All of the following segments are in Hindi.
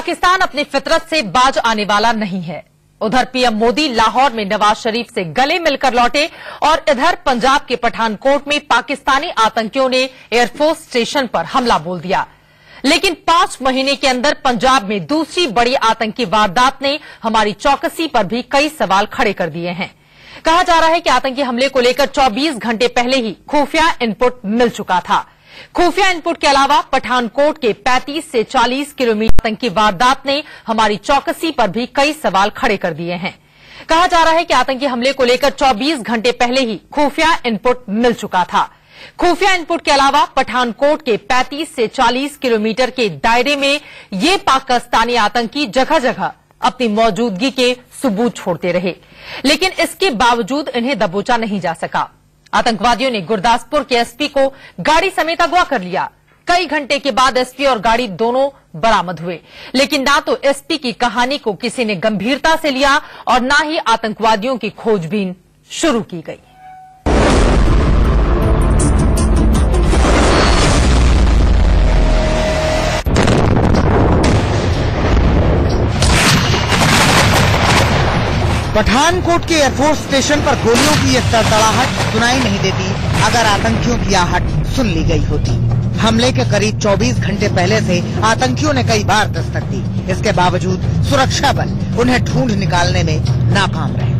पाकिस्तान अपनी फितरत से बाज आने वाला नहीं है। उधर पीएम मोदी लाहौर में नवाज शरीफ से गले मिलकर लौटे और इधर पंजाब के पठानकोट में पाकिस्तानी आतंकियों ने एयरफोर्स स्टेशन पर हमला बोल दिया। लेकिन 5 महीने के अंदर पंजाब में दूसरी बड़ी आतंकी वारदात ने हमारी चौकसी पर भी कई सवाल खड़े कर दिए हैं। कहा जा रहा है कि आतंकी हमले को लेकर 24 घंटे पहले ही खुफिया इनपुट मिल चुका था। खुफिया इनपुट के अलावा पठानकोट के 35 से 40 किलोमीटर आतंकी वारदात ने हमारी चौकसी पर भी कई सवाल खड़े कर दिए हैं। कहा जा रहा है कि आतंकी हमले को लेकर 24 घंटे पहले ही खुफिया इनपुट मिल चुका था। खुफिया इनपुट के अलावा पठानकोट के 35 से 40 किलोमीटर के दायरे में ये पाकिस्तानी आतंकी जगह जगह अपनी मौजूदगी के सबूत छोड़ते रहे, लेकिन इसके बावजूद इन्हें दबोचा नहीं जा सका। आतंकवादियों ने गुरदासपुर के एसपी को गाड़ी समेत अगवा कर लिया। कई घंटे के बाद एसपी और गाड़ी दोनों बरामद हुए, लेकिन ना तो एसपी की कहानी को किसी ने गंभीरता से लिया और ना ही आतंकवादियों की खोजबीन शुरू की गई। पठानकोट के एयरफोर्स स्टेशन पर गोलियों की ये तड़तड़ाहट सुनाई नहीं देती अगर आतंकियों की आहट सुन ली गई होती। हमले के करीब 24 घंटे पहले से आतंकियों ने कई बार दस्तक दी। इसके बावजूद सुरक्षा बल उन्हें ढूंढ निकालने में नाकाम रहे।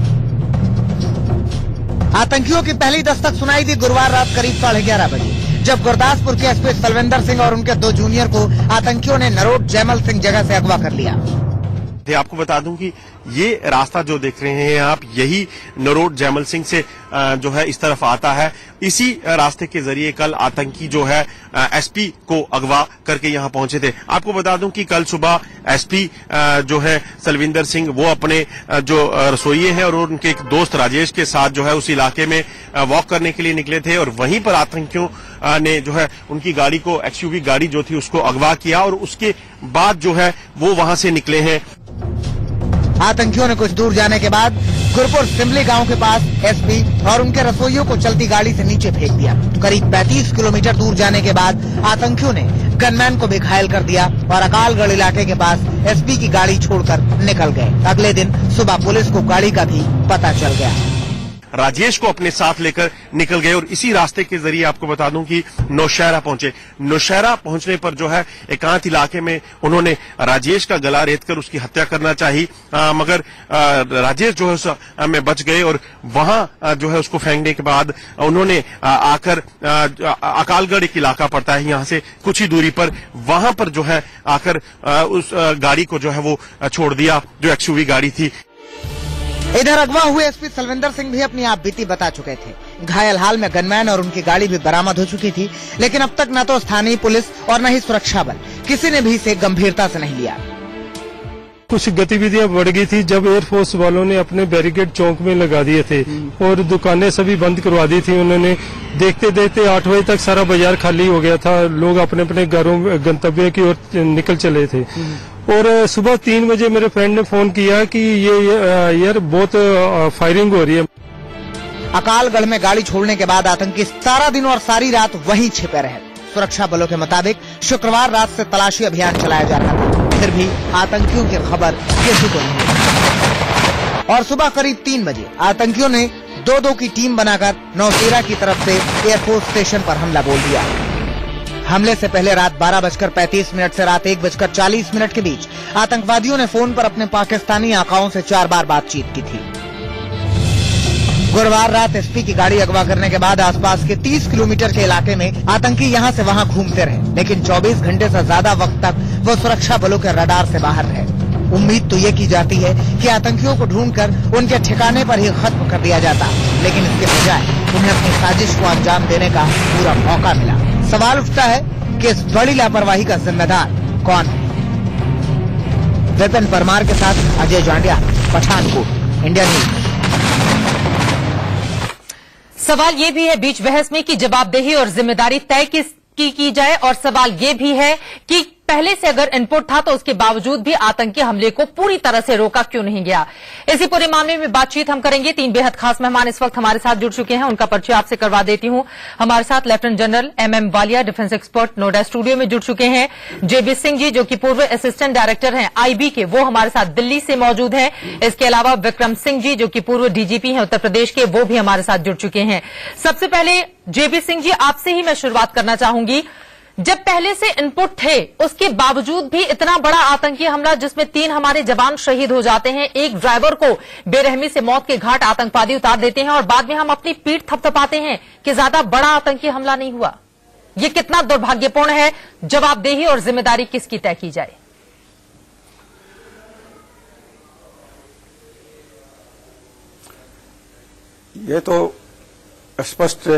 आतंकियों की पहली दस्तक सुनाई दी गुरुवार रात करीब 11:30 बजे, जब गुरदासपुर के एसपी सलविंदर सिंह और उनके 2 जूनियर को आतंकियों ने नरोट जैमल सिंह जगह से अगवा कर लिया। आपको बता दूं कि ये रास्ता जो देख रहे हैं आप, यही नरोट जैमल सिंह से जो है इस तरफ आता है। इसी रास्ते के जरिए कल आतंकी जो है एसपी को अगवा करके यहां पहुंचे थे। आपको बता दूं कि कल सुबह एसपी जो है सलविंदर सिंह वो अपने जो रसोइये हैं और उनके एक दोस्त राजेश के साथ जो है उस इलाके में वॉक करने के लिए निकले थे और वहीं पर आतंकियों ने जो है उनकी गाड़ी को, एक्सयूवी गाड़ी जो थी उसको अगवा किया और उसके बाद जो है वो वहां से निकले हैं। आतंकियों ने कुछ दूर जाने के बाद गुरपुर सिमली गांव के पास एसपी और उनके रसोइयों को चलती गाड़ी से नीचे फेंक दिया। करीब 35 किलोमीटर दूर जाने के बाद आतंकियों ने गनमैन को भी घायल कर दिया और अकालगढ़ इलाके के पास एसपी की गाड़ी छोड़कर निकल गए। अगले दिन सुबह पुलिस को गाड़ी का भी पता चल गया। राजेश को अपने साथ लेकर निकल गए और इसी रास्ते के जरिए आपको बता दूं कि नौशहरा पहुंचे। नौशहरा पहुंचने पर जो है एकांत इलाके में उन्होंने राजेश का गला रेतकर उसकी हत्या करना चाही, मगर राजेश जो है में बच गए और वहां जो है उसको फेंकने के बाद उन्होंने आकर अकालगढ़ एक इलाका पड़ता है यहां से कुछ ही दूरी पर, वहां पर जो है आकर उस गाड़ी को जो है वो छोड़ दिया जो एक्सयूवी गाड़ी थी। इधर अगवा हुए एसपी सलविंदर सिंह भी अपनी आप बीती बता चुके थे। घायल हाल में गनमैन और उनकी गाड़ी भी बरामद हो चुकी थी, लेकिन अब तक न तो स्थानीय पुलिस और न ही सुरक्षा बल किसी ने भी इसे गंभीरता से नहीं लिया। कुछ गतिविधियां बढ़ गई थी जब एयरफोर्स वालों ने अपने बैरिकेड चौक में लगा दिए थे और दुकानें सभी बंद करवा दी थी। उन्होंने देखते देखते 8 बजे तक सारा बाजार खाली हो गया था। लोग अपने अपने घरों गंतव्य की ओर निकल चले थे और सुबह 3 बजे मेरे फ्रेंड ने फोन किया कि ये यार बहुत फायरिंग हो रही है। अकालगढ़ में गाड़ी छोड़ने के बाद आतंकी सारा दिन और सारी रात वहीं छिपे रहे। सुरक्षा बलों के मुताबिक शुक्रवार रात से तलाशी अभियान चलाया जा रहा था, फिर भी आतंकियों की खबर किसी को नहीं। और सुबह करीब 3 बजे आतंकियों ने 2-2 की टीम बनाकर नौशेरा की तरफ से एयरफोर्स स्टेशन पर हमला बोल दिया। हमले से पहले रात 12:35 से रात 1:40 के बीच आतंकवादियों ने फोन पर अपने पाकिस्तानी आकाओं से 4 बार बातचीत की थी। गुरुवार रात एसपी की गाड़ी अगवा करने के बाद आसपास के 30 किलोमीटर के इलाके में आतंकी यहां से वहां घूमते रहे, लेकिन 24 घंटे से ज्यादा वक्त तक वो सुरक्षा बलों के रडार से बाहर रहे। उम्मीद तो ये की जाती है कि आतंकियों को ढूंढकर उनके ठिकाने पर ही खत्म कर दिया जाता, लेकिन इसके बजाय उन्हें अपनी साजिश को अंजाम देने का पूरा मौका मिला। सवाल उठता है कि इस बड़ी लापरवाही का जिम्मेदार कौन है? विपिन परमार के साथ अजय जांडिया, पठानकोट, इंडिया न्यूज। सवाल ये भी है बीच बहस में कि जवाबदेही और जिम्मेदारी तय की जाए और सवाल ये भी है कि पहले से अगर इनपुट था तो उसके बावजूद भी आतंकी हमले को पूरी तरह से रोका क्यों नहीं गया। इसी पूरे मामले में बातचीत हम करेंगे। 3 बेहद खास मेहमान इस वक्त हमारे साथ जुड़ चुके हैं, उनका परिचय आपसे करवा देती हूं। हमारे साथ lieutenant general MM Walia, defence expert, Noida studio में जुड़ चुके हैं। JB सिंह जी, जो कि पूर्व असिस्टेंट डायरेक्टर हैं IB के, वो हमारे साथ दिल्ली से मौजूद हैं। इसके अलावा विक्रम सिंह जी, जो कि पूर्व DGP हैं उत्तर प्रदेश के, वो भी हमारे साथ जुड़ चुके हैं। सबसे पहले JB सिंह जी, आपसे ही मैं शुरुआत करना चाहूंगी। जब पहले से इनपुट थे, उसके बावजूद भी इतना बड़ा आतंकी हमला जिसमें 3 हमारे जवान शहीद हो जाते हैं, एक ड्राइवर को बेरहमी से मौत के घाट आतंकवादी उतार देते हैं और बाद में हम अपनी पीठ थपथपाते हैं कि ज्यादा बड़ा आतंकी हमला नहीं हुआ। ये कितना दुर्भाग्यपूर्ण है। जवाबदेही और जिम्मेदारी किसकी तय की जाए? ये तो स्पष्ट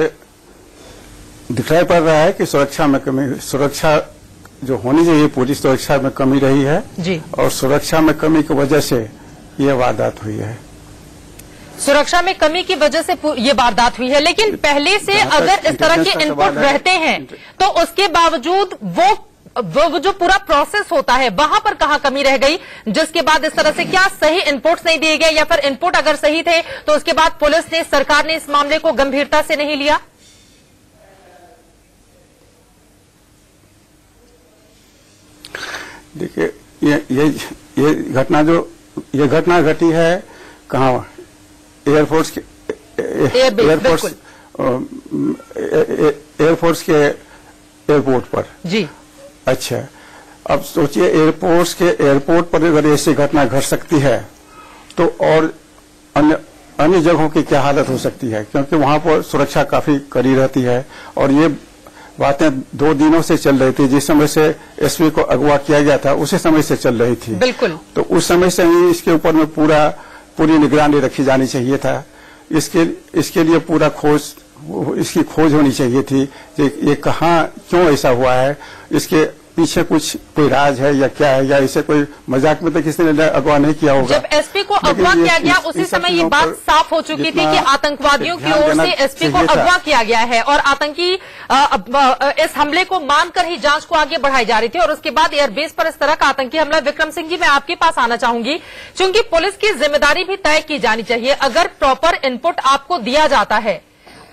दिखाई पड़ रहा है कि सुरक्षा में कमी, सुरक्षा जो होनी चाहिए पूरी सुरक्षा में कमी रही है जी, और सुरक्षा में कमी की वजह से ये वारदात हुई है। सुरक्षा में कमी की वजह से ये वारदात हुई है, लेकिन पहले से अगर इस तरह के इनपुट रहते हैं तो उसके बावजूद वो जो पूरा प्रोसेस होता है वहां पर कहां कमी रह गई, जिसके बाद इस तरह से क्या सही इनपुट्स नहीं दिए गए, या फिर इनपुट अगर सही थे तो उसके बाद पुलिस ने, सरकार ने इस मामले को गंभीरता से नहीं लिया? देखिए, ये घटना घटी है कहाँ? एयरफोर्स के एयरपोर्ट पर जी। अच्छा, अब सोचिए एयरपोर्ट पर अगर ऐसी घटना घट सकती है तो और अन्य जगहों की क्या हालत हो सकती है, क्योंकि वहां पर सुरक्षा काफी कड़ी रहती है। और ये बातें 2 दिनों से चल रही थी। जिस समय से एसपी को अगवा किया गया था उसी समय से चल रही थी। बिल्कुल। तो उस समय से ही इसके ऊपर में पूरी निगरानी रखी जानी चाहिए था। इसके लिए पूरा इसकी खोज होनी चाहिए थी कि ये कहाँ, क्यों ऐसा हुआ है, इसके पीछे कोई राज है या क्या है, या इसे कोई मजाक में तो किसी ने अगवा नहीं किया होगा। जब एसपी को अगवा किया गया उसी समय ये बात साफ हो चुकी थी कि आतंकवादियों की ओर से एसपी को अगवा किया गया है और आतंकी इस हमले को मानकर ही जांच को आगे बढ़ाई जा रही थी। और उसके बाद एयरबेस पर इस तरह का आतंकी हमला। विक्रम सिंह जी, मैं आपके पास आना चाहूंगी, क्योंकि पुलिस की जिम्मेदारी भी तय की जानी चाहिए। अगर प्रॉपर इनपुट आपको दिया जाता है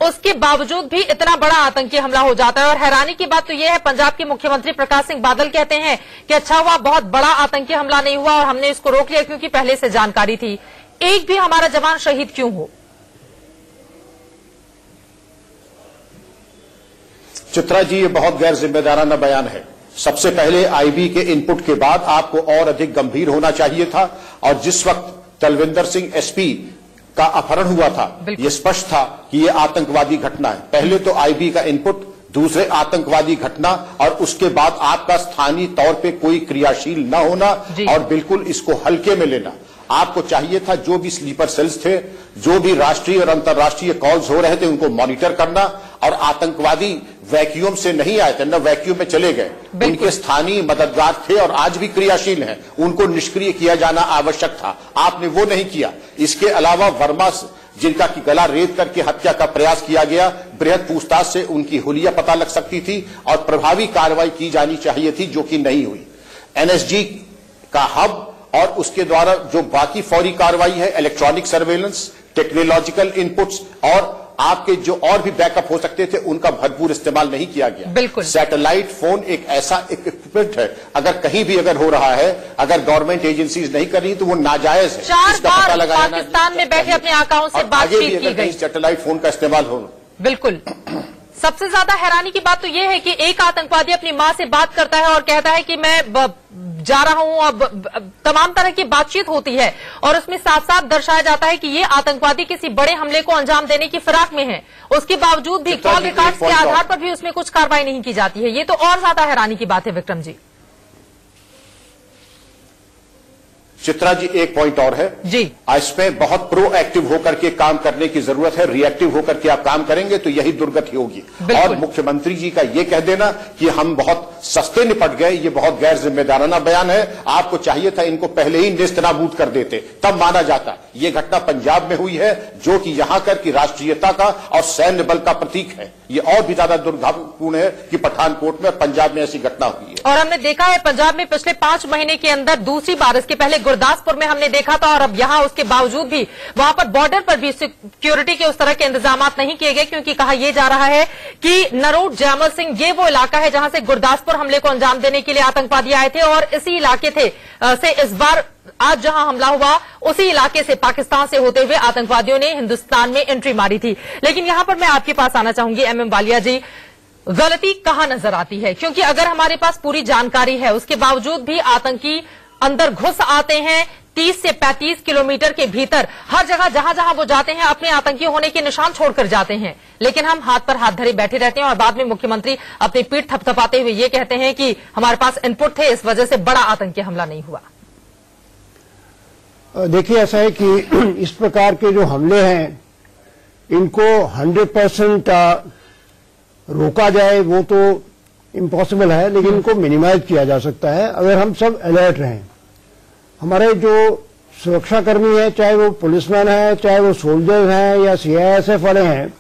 उसके बावजूद भी इतना बड़ा आतंकी हमला हो जाता है। और हैरानी की बात तो यह है, पंजाब के मुख्यमंत्री प्रकाश सिंह बादल कहते हैं कि अच्छा हुआ बहुत बड़ा आतंकी हमला नहीं हुआ और हमने इसको रोक लिया क्योंकि पहले से जानकारी थी। एक भी हमारा जवान शहीद क्यों हो? चित्रा जी, ये बहुत गैर जिम्मेदाराना बयान है। सबसे पहले IB के इनपुट के बाद आपको और अधिक गंभीर होना चाहिए था। और जिस वक्त तलविंदर सिंह SP का अपहरण हुआ था, यह स्पष्ट था कि यह आतंकवादी घटना है। पहले तो IB का इनपुट, दूसरे आतंकवादी घटना, और उसके बाद आपका स्थानीय तौर पे कोई क्रियाशील न होना और बिल्कुल इसको हल्के में लेना। आपको चाहिए था जो भी स्लीपर सेल्स थे, जो भी राष्ट्रीय और अंतर्राष्ट्रीय कॉल्स हो रहे थे, उनको मॉनिटर करना। और आतंकवादी वैक्यूम से नहीं आए थे, न वैक्यूम में चले गए। उनके स्थानीय मददगार थे और आज भी क्रियाशील हैं, उनको निष्क्रिय किया जाना आवश्यक था। आपने वो नहीं किया। इसके अलावा वर्मा, जिनका की गला रेत करके हत्या का प्रयास किया गया, बृहद पूछताछ से उनकी हुलिया पता लग सकती थी और प्रभावी कार्रवाई की जानी चाहिए थी, जो कि नहीं हुई। NSG का हब और उसके द्वारा जो बाकी फौरी कार्रवाई है, इलेक्ट्रॉनिक सर्वेलेंस, टेक्नोलॉजिकल इनपुट्स और आपके जो और भी बैकअप हो सकते थे, उनका भरपूर इस्तेमाल नहीं किया गया। बिल्कुल। सैटेलाइट फोन एक ऐसा इक्विपमेंट है, अगर कहीं भी अगर हो रहा है, अगर गवर्नमेंट एजेंसीज नहीं कर रही तो वो नाजायज है। 4 बार पाकिस्तान में बैठे अपने आकाओं से बातचीत की गई, सैटेलाइट फोन का इस्तेमाल हो। बिल्कुल। सबसे ज्यादा हैरानी की बात तो यह है कि एक आतंकवादी अपनी मां से बात करता है और कहता है कि मैं जा रहा हूं। अब तमाम तरह की बातचीत होती है और उसमें साफ साफ दर्शाया जाता है कि ये आतंकवादी किसी बड़े हमले को अंजाम देने की फिराक में है। उसके बावजूद भी कॉल रिकॉर्ड्स के आधार पर भी उसमें कुछ कार्रवाई नहीं की जाती है। ये तो और ज्यादा हैरानी की बात है। विक्रम जी, चित्रा जी, एक पॉइंट और है जी, इसमें बहुत प्रोएक्टिव होकर के काम करने की जरूरत है। रिएक्टिव होकर के आप काम करेंगे तो यही दुर्गति होगी। और मुख्यमंत्री जी का ये कह देना कि हम बहुत सस्ते निपट गए, ये बहुत गैर जिम्मेदाराना बयान है। आपको चाहिए था इनको पहले ही नेस्तनाबूद कर देते, तब माना जाता। ये घटना पंजाब में हुई है, जो कि यहां कर की राष्ट्रीयता का और सैन्य बल का प्रतीक है। ये और भी ज्यादा दुर्भाग्यपूर्ण है कि पठानकोट में, पंजाब में ऐसी घटना हुई है। और हमने देखा है पंजाब में पिछले 5 महीने के अंदर दूसरी बार, इसके पहले गुरदासपुर में हमने देखा था, और अब यहां उसके बावजूद भी वहां पर बॉर्डर पर भी सिक्योरिटी के उस तरह के इंतजाम नहीं किए गए, क्योंकि कहा यह जा रहा है कि नरोट जैमल सिंह ये वो इलाका है जहां से गुरदासपुर हमले को अंजाम देने के लिए आतंकवादी आए थे, और इसी इलाके से इस बार आज जहां हमला हुआ उसी इलाके से पाकिस्तान से होते हुए आतंकवादियों ने हिंदुस्तान में एंट्री मारी थी। लेकिन यहां पर मैं आपके पास आना चाहूंगी एमएम वालिया जी, गलती कहां नजर आती है? क्योंकि अगर हमारे पास पूरी जानकारी है, उसके बावजूद भी आतंकी अंदर घुस आते हैं 30 से 35 किलोमीटर के भीतर, हर जगह जहां जहां वो जाते हैं अपने आतंकी होने के निशान छोड़कर जाते हैं, लेकिन हम हाथ पर हाथ धरे बैठे रहते हैं और बाद में मुख्यमंत्री अपनी पीठ थपथपाते हुए ये कहते हैं कि हमारे पास इनपुट थे, इस वजह से बड़ा आतंकी हमला नहीं हुआ। देखिए, ऐसा है कि इस प्रकार के जो हमले हैं इनको 100% रोका जाए वो तो इम्पॉसिबल है, लेकिन इनको मिनिमाइज किया जा सकता है अगर हम सब अलर्ट रहें। हमारे जो सुरक्षाकर्मी हैं, चाहे वो पुलिसमैन हैं, चाहे वो सोल्जर्स हैं या सीआईएसएफ वाले हैं,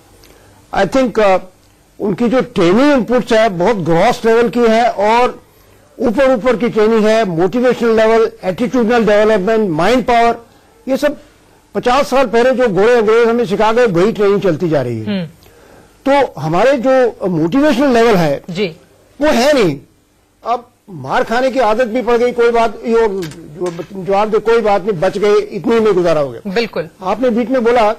आई थिंक उनकी जो ट्रेनिंग इनपुट्स है बहुत ग्रॉस लेवल की है और ऊपर की ट्रेनिंग है, motivational level, attitudinal development, mind power, ये सब 50 साल पहले जो गोरे अंग्रेज हमें सिखा गए वही ट्रेनिंग चलती जा रही है। तो हमारे जो मोटिवेशनल लेवल है जी वो है नहीं। अब मार खाने की आदत भी पड़ गई, कोई बात जवाब दे, कोई बात नहीं, बच गए, इतनी में गुजारा हो गया। बिल्कुल, आपने बीच में बोला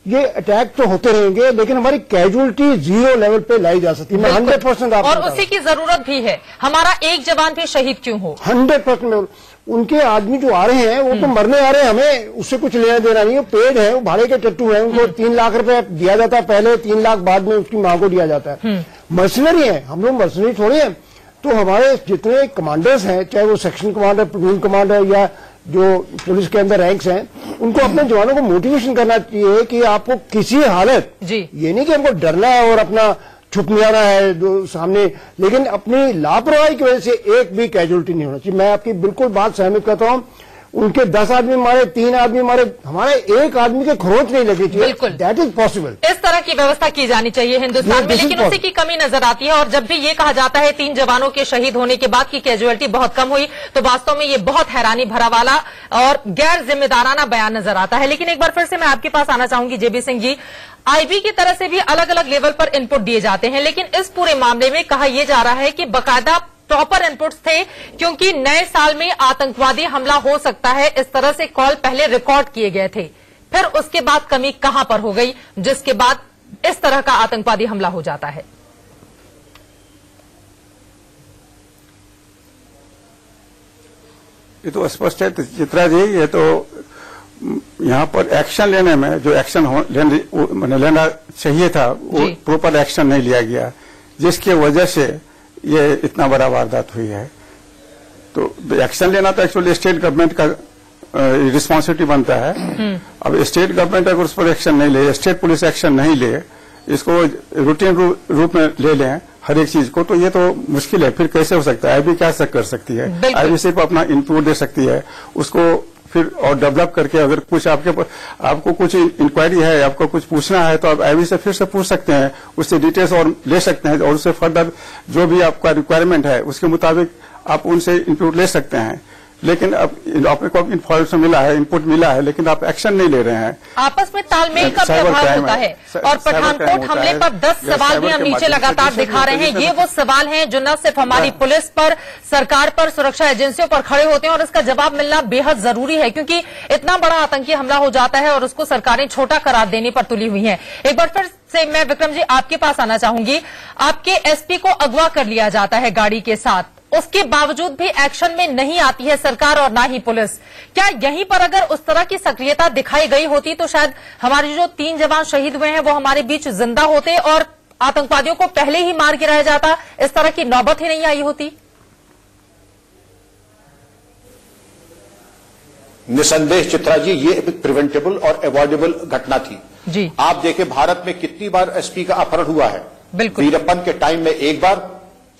ये अटैक तो होते रहेंगे, लेकिन हमारी कैजुअलिटी 0 लेवल पे लाई जा सकती है। मैं 100% आपको और उसी की जरूरत भी है। हमारा एक जवान भी शहीद क्यों हो? 100% उनके आदमी जो आ रहे हैं वो तो मरने आ रहे हैं, हमें उससे कुछ लेना देना नहीं है। पेड़ है, वो भाड़े के टट्टू है, उनको 3 लाख रुपए दिया जाता है पहले, 3 लाख बाद में उसकी मां को दिया जाता है। मर्सनरी है, हम लोग मर्सनरी थोड़े हैं। तो हमारे जितने कमांडर्स हैं, चाहे वो सेक्शन कमांडर, प्लटून कमांडर या जो पुलिस के अंदर रैंक्स हैं, उनको अपने जवानों को मोटिवेशन करना चाहिए कि आपको किसी हालत जी, ये नहीं कि हमको डरना है और अपना छुप जाना है सामने, लेकिन अपनी लापरवाही की वजह से एक भी कैजुअलिटी नहीं होना चाहिए। मैं आपकी बिल्कुल बात सहमत करता हूं। उनके 10 आदमी मारे, 3 आदमी मारे, हमारे एक आदमी के खरोंच नहीं लगी चाहिए। बिल्कुल, दैट इज पॉसिबल। इस तरह की व्यवस्था की जानी चाहिए हिंदुस्तान में, लेकिन उसी की कमी नजर आती है। और जब भी ये कहा जाता है 3 जवानों के शहीद होने के बाद की कैजुअलिटी बहुत कम हुई, तो वास्तव में ये बहुत हैरानी भरा वाला और गैर जिम्मेदाराना बयान नजर आता है। लेकिन एक बार फिर से मैं आपके पास आना चाहूंगी जेबी सिंह जी, आईबी की तरफ से भी अलग अलग लेवल पर इनपुट दिए जाते हैं, लेकिन इस पूरे मामले में कहा यह जा रहा है कि बाकायदा प्रॉपर इनपुट्स थे, क्योंकि नए साल में आतंकवादी हमला हो सकता है, इस तरह से कॉल पहले रिकॉर्ड किए गए थे। फिर उसके बाद कमी कहां पर हो गई, जिसके बाद इस तरह का आतंकवादी हमला हो जाता है? ये तो स्पष्ट है चित्रा जी, ये तो यहाँ पर एक्शन लेने में जो एक्शन लेना चाहिए था वो प्रॉपर एक्शन नहीं लिया गया, जिसकी वजह से ये इतना बड़ा वारदात हुई है। तो एक्शन लेना तो एक्चुअली स्टेट गवर्नमेंट का रिस्पॉन्सिबिलिटी बनता है। अब स्टेट गवर्नमेंट अगर उस पर एक्शन नहीं ले, स्टेट पुलिस एक्शन नहीं ले, इसको रूटीन रूप में ले लें हर एक चीज को, तो ये तो मुश्किल है। फिर कैसे हो सकता है? आईबी क्या कर सकती है? आईबी सिर्फ अपना इनपुट दे सकती है, उसको फिर और डेवलप करके अगर कुछ आपको कुछ इंक्वायरी है, आपको कुछ पूछना है, तो आप आईबी से फिर से पूछ सकते हैं, उससे डिटेल्स और ले सकते हैं, और उससे फर्दर जो भी आपका रिक्वायरमेंट है उसके मुताबिक आप उनसे इनपुट ले सकते हैं। लेकिन अब आपने को इन्फॉर्मेशन मिला है, इनपुट मिला है, लेकिन आप एक्शन नहीं ले रहे हैं। आपस में तालमेल का व्यवहार होता है। और पठानकोट हमले पर 10 सवाल भी हम नीचे लगातार दिखा रहे हैं। ये वो सवाल हैं जो न सिर्फ हमारी पुलिस पर, सरकार पर, सुरक्षा एजेंसियों पर खड़े होते हैं, और इसका जवाब मिलना बेहद जरूरी है, क्योंकि इतना बड़ा आतंकी हमला हो जाता है और उसको सरकारें छोटा करार देने पर तुली हुई हैं। एक बार फिर से मैं विक्रम जी आपके पास आना चाहूंगी। आपके एसपी को अगवा कर लिया जाता है गाड़ी के साथ, उसके बावजूद भी एक्शन में नहीं आती है सरकार और ना ही पुलिस। क्या यहीं पर अगर उस तरह की सक्रियता दिखाई गई होती तो शायद हमारे जो 3 जवान शहीद हुए हैं वो हमारे बीच जिंदा होते और आतंकवादियों को पहले ही मार गिराया जाता, इस तरह की नौबत ही नहीं आई होती? निसंदेह चित्रा जी, ये प्रिवेंटेबल और अवॉइडेबल घटना थी जी। आप देखें भारत में कितनी बार एसपी का अपहरण हुआ है। बिल्कुल। वीरप्पन के टाइम में एक बार,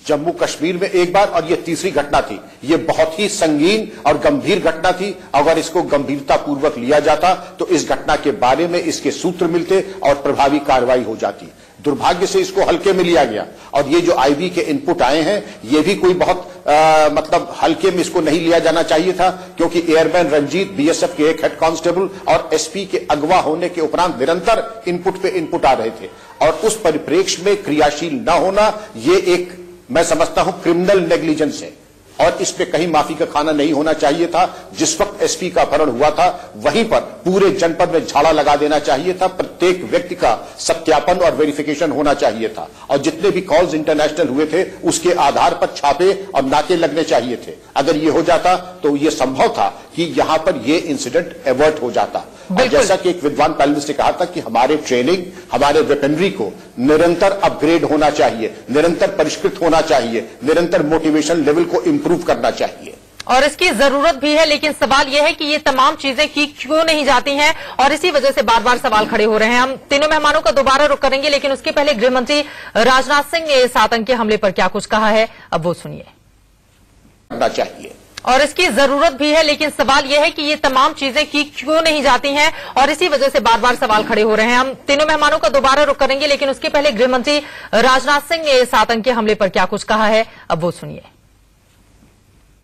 जम्मू कश्मीर में एक बार, और ये तीसरी घटना थी। ये बहुत ही संगीन और गंभीर घटना थी। अगर इसको गंभीरता पूर्वक लिया जाता तो इस घटना के बारे में इसके सूत्र मिलते और प्रभावी कार्रवाई हो जाती। दुर्भाग्य से इसको हल्के में लिया गया, और ये जो आईबी के इनपुट आए हैं ये भी कोई बहुत मतलब हल्के में इसको नहीं लिया जाना चाहिए था, क्योंकि एयरमैन रंजीत बीएसएफ के एक हेड कांस्टेबल और एसपी के अगवा होने के उपरांत निरंतर इनपुट पे इनपुट आ रहे थे, और उस परिप्रेक्ष्य में क्रियाशील न होना ये एक, मैं समझता हूं, क्रिमिनल नेग्लिजेंस है, और इस पे कहीं माफी का खाना नहीं होना चाहिए था। जिस वक्त एसपी का अपहरण हुआ था वहीं पर पूरे जनपद में झाड़ा लगा देना चाहिए था, प्रत्येक व्यक्ति का सत्यापन और वेरिफिकेशन होना चाहिए था, और जितने भी कॉल्स इंटरनेशनल हुए थे उसके आधार पर छापे और नाके लगने चाहिए थे। अगर ये हो जाता तो ये संभव था कि यहां पर ये इंसिडेंट एवर्ट हो जाता। और जैसा कि एक विद्वान पैनलिस्ट ने कहा था कि हमारे ट्रेनिंग, हमारे वेपनरी को निरंतर अपग्रेड होना चाहिए, निरंतर परिष्कृत होना चाहिए, निरंतर मोटिवेशन लेवल को इंप्रूव करना चाहिए, और इसकी जरूरत भी है। लेकिन सवाल यह है कि ये तमाम चीजें की क्यों नहीं जाती हैं, और इसी वजह से बार बार सवाल खड़े हो रहे हैं। हम तीनों मेहमानों का दोबारा रुख करेंगे, लेकिन उसके पहले गृहमंत्री राजनाथ सिंह ने इस आतंकी हमले पर क्या कुछ कहा है, अब वो सुनिए। करना चाहिए, और इसकी जरूरत भी है। लेकिन सवाल यह है कि ये तमाम चीजें की क्यों नहीं जाती हैं, और इसी वजह से बार बार सवाल खड़े हो रहे हैं। हम तीनों मेहमानों का दोबारा रुख करेंगे, लेकिन उसके पहले गृहमंत्री राजनाथ सिंह ने इस आतंकी हमले पर क्या कुछ कहा है, अब वो सुनिए।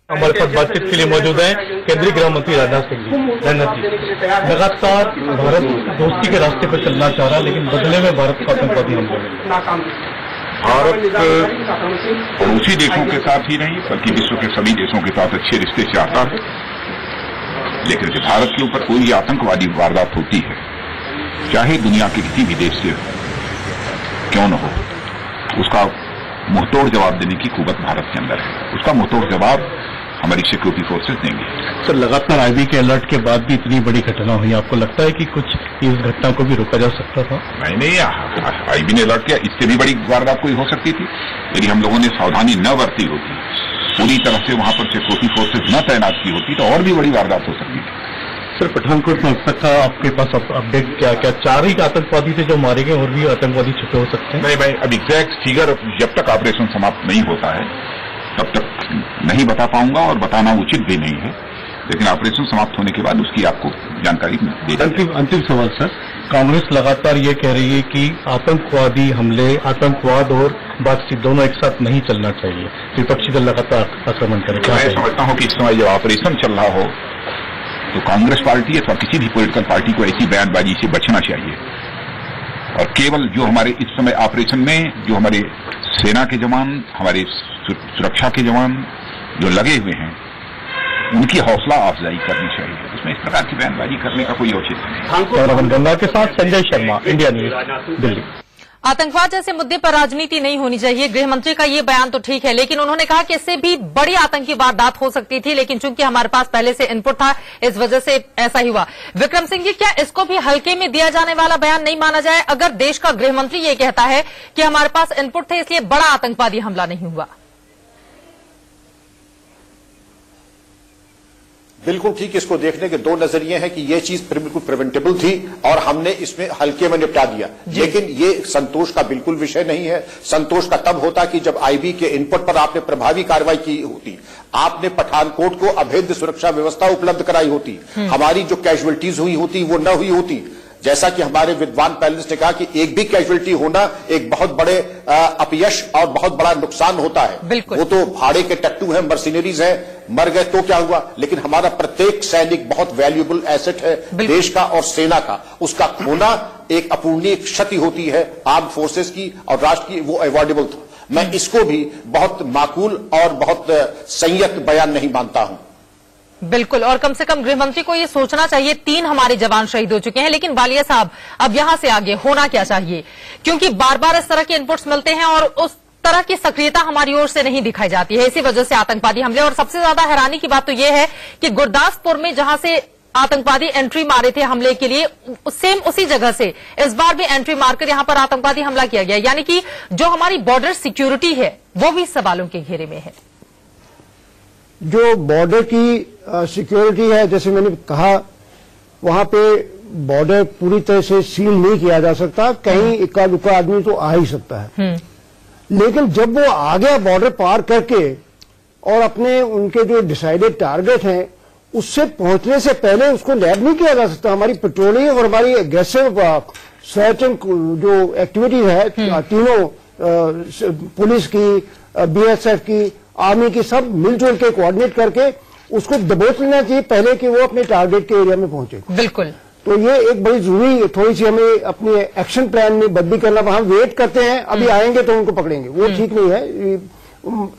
हमारे साथ बातचीत के लिए मौजूद हैं केंद्रीय गृह मंत्री राजनाथ सिंह जी। राजनाथ जी, लगातार भारत दोस्ती के रास्ते पर चलना चाह रहा है, लेकिन बदले में भारत को आतंकवादी हमले। भारत पड़ोसी देशों के साथ ही नहीं बल्कि विश्व के सभी देशों के साथ अच्छे रिश्ते चाहता है, लेकिन जब भारत के ऊपर कोई आतंकवादी वारदात होती है, चाहे दुनिया के किसी भी देश से क्यों न हो, उसका मुंहतोड़ जवाब देने की कुवत भारत के अंदर है। उसका मुंहतोड़ जवाब हमारी सिक्योरिटी फोर्सेज देंगे। सर, लगातार आईबी के अलर्ट के बाद भी इतनी बड़ी घटना हुई, आपको लगता है कि कुछ इस घटना को भी रोका जा सकता था? नहीं, आईबी ने अलर्ट किया, इससे भी बड़ी वारदात कोई हो सकती थी यदि हम लोगों ने सावधानी न बरती होती, पूरी तरह से वहां पर सिक्योरिटी फोर्सेज न तैनात की होती तो और भी बड़ी वारदात हो सकती थी। सर, पठानकोट में अब तक का आपके पास अपडेट क्या क्या? 4 ही आतंकवादी थे जो मारे गए, और भी आतंकवादी छुपे हो सकते हैं? नहीं भाई, अब एग्जैक्ट फिगर जब तक ऑपरेशन समाप्त नहीं होता है तब तक नहीं बता पाऊंगा, और बताना उचित भी नहीं है, लेकिन ऑपरेशन समाप्त होने के बाद उसकी आपको जानकारी दे दी। अंतिम सवाल सर, कांग्रेस लगातार ये कह रही है कि आतंकवादी हमले, आतंकवाद और बातचीत दोनों एक साथ नहीं चलना चाहिए, विपक्षी दल लगातार आक्रमण करें। मैं समझता हूं कि इस समय जब ऑपरेशन चल रहा हो तो कांग्रेस पार्टी अथवा किसी भी पॉलिटिकल पार्टी को ऐसी बयानबाजी से बचना चाहिए, और केवल जो हमारे इस समय ऑपरेशन में जो हमारे सेना के जवान, हमारे सुरक्षा के जवान जो लगे हुए हैं, उनकी हौसला अफजाई करनी चाहिए। उसमें इस प्रकार की बयानबाजी करने का कोई औचित्य नहीं। गंगा के साथ संजय शर्मा, इंडिया न्यूज, दिल्ली। आतंकवाद जैसे मुद्दे पर राजनीति नहीं होनी चाहिए। गृहमंत्री का ये बयान तो ठीक है, लेकिन उन्होंने कहा कि इससे भी बड़ी आतंकी वारदात हो सकती थी, लेकिन चूंकि हमारे पास पहले से इनपुट था, इस वजह से ऐसा ही हुआ। विक्रम सिंह जी, क्या इसको भी हल्के में दिया जाने वाला बयान नहीं माना जाए? अगर देश का गृहमंत्री ये कहता है कि हमारे पास इनपुट थे इसलिए बड़ा आतंकवादी हमला नहीं हुआ। बिल्कुल ठीक, इसको देखने के दो नजरिए हैं कि यह चीज बिल्कुल प्रिवेंटेबल थी और हमने इसमें हल्के में निपटा दिया, लेकिन ये संतोष का बिल्कुल विषय नहीं है। संतोष का तब होता कि जब आईबी के इनपुट पर आपने प्रभावी कार्रवाई की होती, आपने पठानकोट को अभेद्य सुरक्षा व्यवस्था उपलब्ध कराई होती, हमारी जो कैजुअलिटीज हुई होती वो न हुई होती। जैसा कि हमारे विद्वान पैनलिस्ट ने कहा कि एक भी कैजुअलिटी होना एक बहुत बड़े अपयश और बहुत बड़ा नुकसान होता है। वो तो भाड़े के टट्टू हैं, मर्सिनरीज हैं, मर गए तो क्या हुआ, लेकिन हमारा प्रत्येक सैनिक बहुत वैल्यूएबल एसेट है देश का और सेना का। उसका खोना एक अपूर्णीय क्षति होती है आर्म फोर्सेस की और राष्ट्र की, वो अवॉइडेबल था। मैं इसको भी बहुत माकूल और बहुत संयत बयान नहीं मानता हूं। बिल्कुल, और कम से कम गृहमंत्री को ये सोचना चाहिए। 3 हमारे जवान शहीद हो चुके हैं, लेकिन वालिया साहब अब यहां से आगे होना क्या चाहिए? क्योंकि बार बार इस तरह के इनपुट्स मिलते हैं और उस तरह की सक्रियता हमारी ओर से नहीं दिखाई जाती है, इसी वजह से आतंकवादी हमले। और सबसे ज्यादा हैरानी की बात तो यह है कि गुरदासपुर में जहां से आतंकवादी एंट्री मारे थे हमले के लिए, सेम उसी जगह से इस बार भी एंट्री मारकर यहां पर आतंकवादी हमला किया गया। यानी कि जो हमारी बॉर्डर सिक्योरिटी है वो भी सवालों के घेरे में है। जो बॉर्डर की सिक्योरिटी है, जैसे मैंने कहा, वहां पे बॉर्डर पूरी तरह से सील नहीं किया जा सकता, कहीं इक्का दुक्का आदमी तो आ ही सकता है। लेकिन जब वो आ गया बॉर्डर पार करके और अपने उनके जो डिसाइडेड टारगेट हैं उससे पहुंचने से पहले उसको लैब नहीं किया जा सकता। हमारी पेट्रोलिंग और हमारी एग्रेसिव सर्च एंड जो एक्टिविटीज है तीनों, पुलिस की, बीएसएफ की, आर्मी की, सब मिलजुल के कोऑर्डिनेट करके उसको दबोच लेना चाहिए पहले कि वो अपने टारगेट के एरिया में पहुंचे। बिल्कुल। तो ये एक बड़ी जरूरी, थोड़ी सी हमें अपने एक्शन प्लान में बदली करना। वहां वेट करते हैं, अभी आएंगे तो उनको पकड़ेंगे, वो ठीक नहीं है।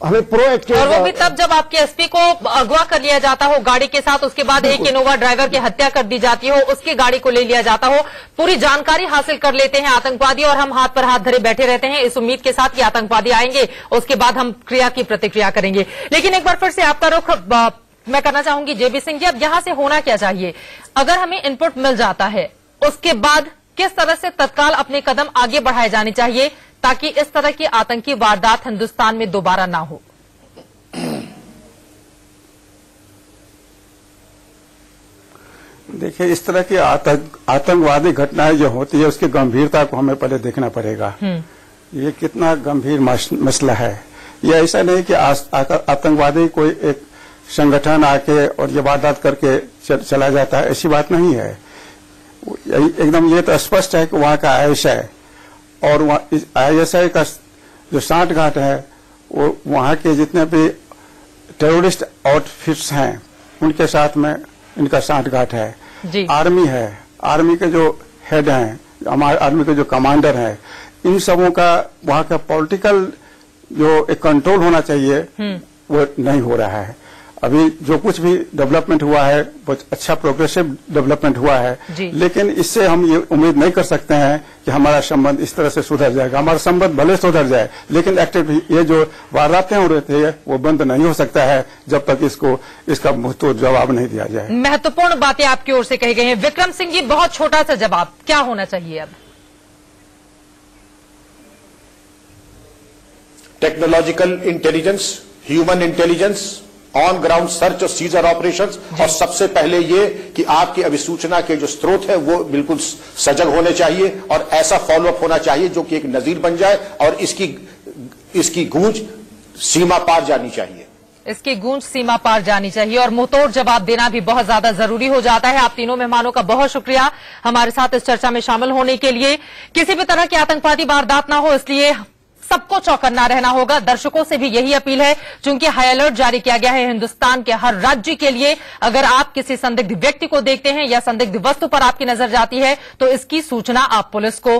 हमें प्रोएक्टिव, और वो भी तब जब आपके एसपी को अगवा कर लिया जाता हो गाड़ी के साथ, उसके बाद एक इनोवा ड्राइवर की हत्या कर दी जाती हो, उसकी गाड़ी को ले लिया जाता हो, पूरी जानकारी हासिल कर लेते हैं आतंकवादी और हम हाथ पर हाथ धरे बैठे रहते हैं इस उम्मीद के साथ कि आतंकवादी आएंगे, उसके बाद हम क्रिया की प्रतिक्रिया करेंगे। लेकिन एक बार फिर से आपका रुख मैं करना चाहूंगी जेबी सिंह जी, अब यहां से होना क्या चाहिए? अगर हमें इनपुट मिल जाता है उसके बाद किस तरह से तत्काल अपने कदम आगे बढ़ाए जाने चाहिए ताकि इस तरह की आतंकी वारदात हिंदुस्तान में दोबारा ना हो? देखिए, इस तरह की आतंकवादी घटनाएं जो होती है उसकी गंभीरता को हमें पहले देखना पड़ेगा। ये कितना गंभीर मसला है। ये ऐसा नहीं कि आतंकवादी कोई एक संगठन आके और ये वारदात करके चला जाता है, ऐसी बात नहीं है। एकदम ये तो स्पष्ट है कि वहां का ISI और ISI का जो सांठगांठ है वो वहां के जितने भी टेररिस्ट आउटफिट्स हैं उनके साथ में इनका सांठगांठ है। आर्मी है, आर्मी के जो हेड हैं, हमारे आर्मी के जो कमांडर हैं, इन सबों का वहां का पॉलिटिकल जो एक कंट्रोल होना चाहिए वो नहीं हो रहा है। अभी जो कुछ भी डेवलपमेंट हुआ है बहुत अच्छा प्रोग्रेसिव डेवलपमेंट हुआ है, लेकिन इससे हम ये उम्मीद नहीं कर सकते हैं कि हमारा संबंध इस तरह से सुधर जाएगा। हमारा संबंध भले सुधर जाए लेकिन एक्टिव ये जो वारदातें हो रहे थे वो बंद नहीं हो सकता है जब तक इसका मुंहतोड़ जवाब नहीं दिया जाए। महत्वपूर्ण बातें आपकी ओर से कही गई हैं। विक्रम सिंह जी, बहुत छोटा सा जवाब, क्या होना चाहिए अब? Technological intelligence, human intelligence, on ground search और सीजर ऑपरेशंस, और सबसे पहले ये कि आपकी अभिसूचना के जो स्रोत है वो बिल्कुल सजग होने चाहिए और ऐसा फॉलोअप होना चाहिए जो कि एक नजीर बन जाए और इसकी गूंज सीमा पार जानी चाहिए। इसकी गूंज सीमा पार जानी चाहिए और मुंहतोड़ जवाब देना भी बहुत ज्यादा जरूरी हो जाता है। आप तीनों मेहमानों का बहुत शुक्रिया हमारे साथ इस चर्चा में शामिल होने के लिए। किसी भी तरह की आतंकवादी वारदात ना हो इसलिए सबको चौकन्ना रहना होगा। दर्शकों से भी यही अपील है, चूंकि हाई अलर्ट जारी किया गया है हिंदुस्तान के हर राज्य के लिए। अगर आप किसी संदिग्ध व्यक्ति को देखते हैं या संदिग्ध वस्तु पर आपकी नजर जाती है तो इसकी सूचना आप पुलिस को